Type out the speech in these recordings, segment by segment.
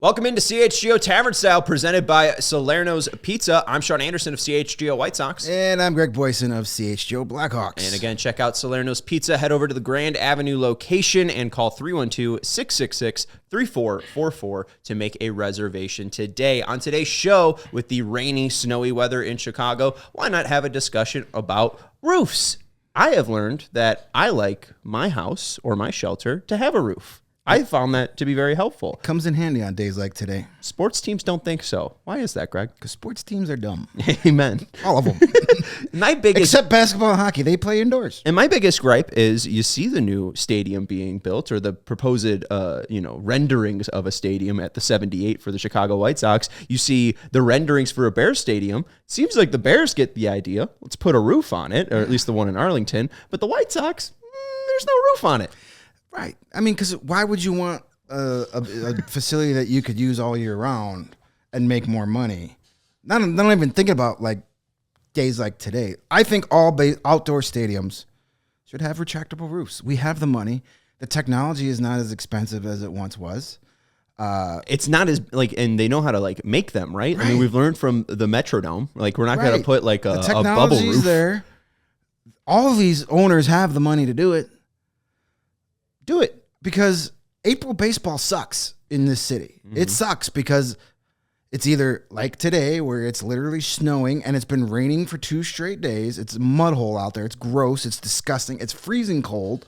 Welcome into CHGO Tavern Style, presented by Salerno's Pizza. I'm Sean Anderson of CHGO White Sox. And I'm Greg Boysen of CHGO Blackhawks. And again, check out Salerno's Pizza. Head over to the Grand Avenue location and call 312-666-3444 to make a reservation today. On today's show, with the rainy, snowy weather in Chicago, why not have a discussion about roofs? I have learned that I like my house or my shelter to have a roof. I found that to be very helpful. Comes in handy on days like today. Sports teams don't think so. Why is that, Greg? Because sports teams are dumb. Amen. All of them. Except basketball and hockey. They play indoors. And my biggest gripe is you see the new stadium being built, or the proposed renderings of a stadium at the 78 for the Chicago White Sox. You see the renderings for a Bears stadium. Seems like the Bears get the idea. Let's put a roof on it, or at least the one in Arlington. But the White Sox, there's no roof on it. Right. I mean, because why would you want a facility that you could use all year round and make more money? Not even thinking about like days like today. I think all outdoor stadiums should have retractable roofs. We have the money. The technology is not as expensive as it once was. It's not as and they know how to make them, right? I mean, we've learned from the Metrodome. We're not going to put a bubble roof there. All of these owners have the money to do it. Do it, because April baseball sucks in this city. Mm-hmm. It sucks because it's either like today where it's literally snowing and it's been raining for 2 straight days. It's a mud hole out there. It's gross. It's disgusting. It's freezing cold.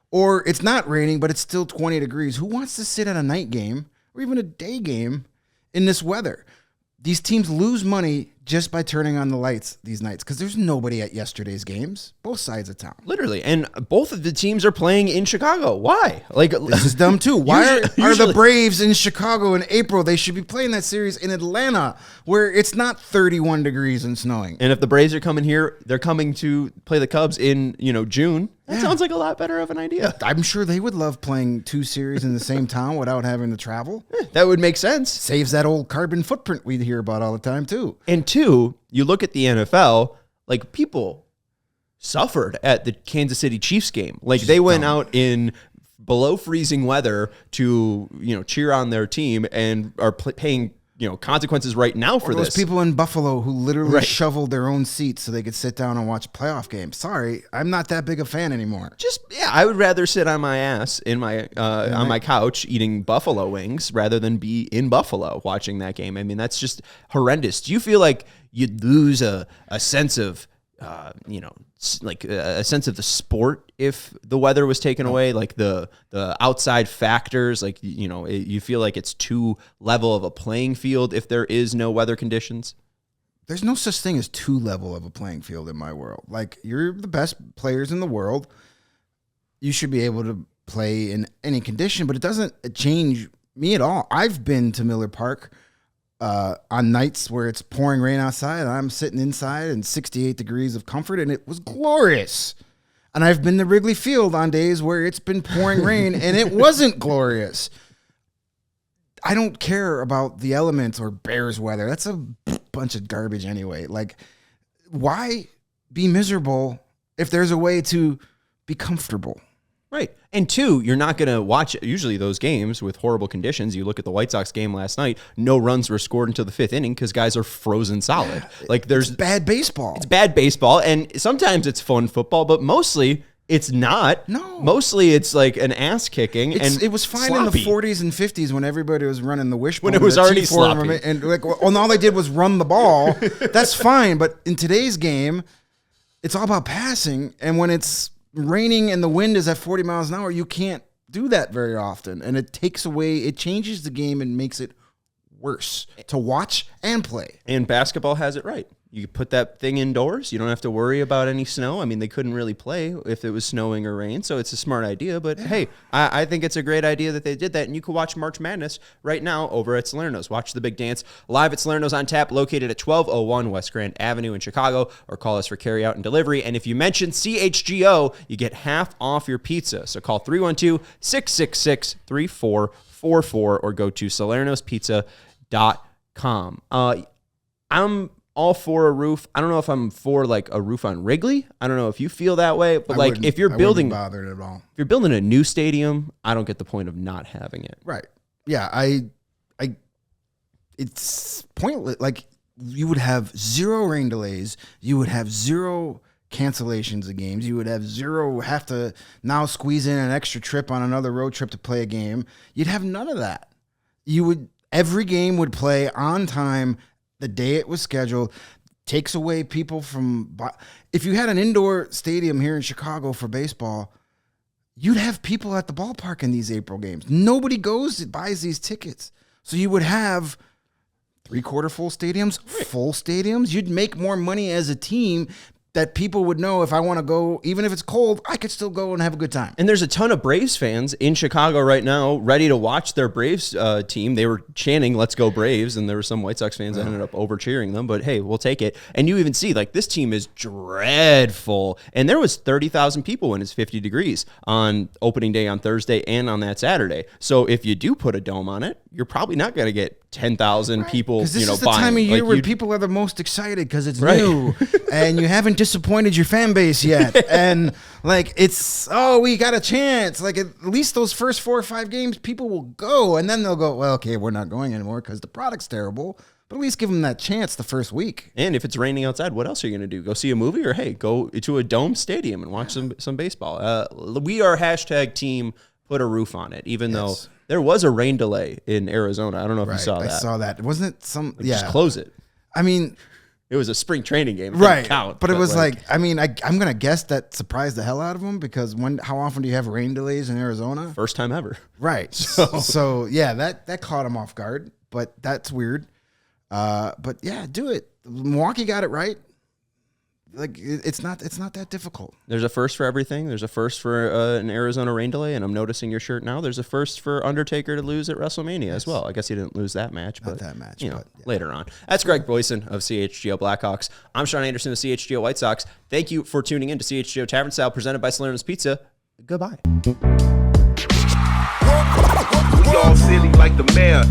Or it's not raining, but it's still 20 degrees. Who wants to sit at a night game or even a day game in this weather? These teams lose money just by turning on the lights these nights because there's nobody at yesterday's games, both sides of town. Literally. And both of the teams are playing in Chicago. Why? This is dumb too. Why are the Braves in Chicago in April? They should be playing that series in Atlanta where it's not 31 degrees and snowing. And if the Braves are coming here, they're coming to play the Cubs in, June. That sounds like a lot better of an idea. I'm sure they would love playing 2 series in the same town without having to travel. That would make sense. Saves that old carbon footprint we hear about all the time too. And 2, you look at the NFL, people suffered at the Kansas City Chiefs game. They went out in below freezing weather to, cheer on their team and are paying consequences right now for those this. People in Buffalo who literally shoveled their own seats so they could sit down and watch playoff games. Sorry, I'm not that big a fan anymore. I would rather sit on my ass in my on my couch eating buffalo wings rather than be in Buffalo watching that game. I mean, that's just horrendous. Do you feel like you'd lose a sense of a sense of the sport if the weather was taken away, the outside factors, you feel like it's too level of a playing field if there is no weather conditions? There's no such thing as too level of a playing field in my world. You're the best players in the world. You should be able to play in any condition, but it doesn't change me at all. I've been to Miller Park on nights where it's pouring rain outside and I'm sitting inside and 68 degrees of comfort, and it was glorious. And I've been to Wrigley Field on days where it's been pouring rain and it wasn't glorious. I don't care about the elements or Bears weather. That's a bunch of garbage anyway. Why be miserable if there's a way to be comfortable? Right. And 2, you're not going to watch usually those games with horrible conditions. You look at the White Sox game last night, no runs were scored until the 5th inning because guys are frozen solid. There's bad baseball. It's bad baseball, and sometimes it's fun football, but mostly it's not. No. Mostly it's an ass kicking. It was fine sloppy in the 40s and 50s when everybody was running the wishbone. When it was already sloppy. And all they did was run the ball. That's fine. But in today's game, it's all about passing. And when it's raining and the wind is at 40 miles an hour, you can't do that very often. And it changes the game and makes it worse to watch and play. And basketball has it right. You put that thing indoors. You don't have to worry about any snow. I mean, they couldn't really play if it was snowing or rain, so it's a smart idea. But hey, I think it's a great idea that they did that, and you can watch March Madness right now over at Salerno's. Watch the big dance live at Salerno's on tap, located at 1201 West Grand Avenue in Chicago, or call us for carryout and delivery. And if you mention CHGO, you get half off your pizza. So call 312-666-3444 or go to salernospizza.com. I'm all for a roof. I don't know if I'm for a roof on Wrigley. I don't know if you feel that way, but if you're building, bothered at all. If you're building a new stadium, I don't get the point of not having it. Right. Yeah. I it's pointless. Like, you would have 0 rain delays. You would have 0 cancellations of games. You would have 0 have to now squeeze in an extra trip on another road trip to play a game. You'd have none of that. Every game would play on time the day it was scheduled. Takes away people from, if you had an indoor stadium here in Chicago for baseball, you'd have people at the ballpark in these April games. Nobody buys these tickets. So you would have 3/4 full stadiums, full stadiums. You'd make more money as a team that people would know, if I want to go, even if it's cold, I could still go and have a good time. And there's a ton of Braves fans in Chicago right now ready to watch their Braves team. They were chanting, "Let's go Braves," and there were some White Sox fans that ended up over cheering them, but hey, we'll take it. And you even see, like, this team is dreadful. And there was 30,000 people when it's 50 degrees on opening day on Thursday and on that Saturday. So if you do put a dome on it, you're probably not going to get 10,000 people, because this is the buying. time of year like where people are the most excited because it's new and you haven't disappointed your fan base yet. And like, it's, we got a chance. Like, at least those first 4 or 5 games, people will go, and then they'll go, well, okay, we're not going anymore because the product's terrible. But at least give them that chance the first week. And if it's raining outside, what else are you going to do? Go see a movie, or hey, go to a dome stadium and watch some baseball. We are #team put a roof on it, even though there was a rain delay in Arizona. I don't know if you saw that. I saw that. Wasn't it some? Just close it. I mean, it was a spring training game. It right. Count, but it was like, I mean, I'm going to guess that surprised the hell out of them, because how often do you have rain delays in Arizona? First time ever. Right. So yeah, that caught them off guard, but that's weird. But yeah, do it. Milwaukee got it right. Like, it's not that difficult. There's a first for everything. There's a first for an Arizona rain delay, and I'm noticing your shirt now. There's a first for Undertaker to lose at WrestleMania as well. I guess he didn't lose that match, but later on. That's Greg Boysen of CHGO Blackhawks. I'm Sean Anderson of CHGO White Sox. Thank you for tuning in to CHGO Tavern Style, presented by Salerno's Pizza. Goodbye. We all silly like the mayor.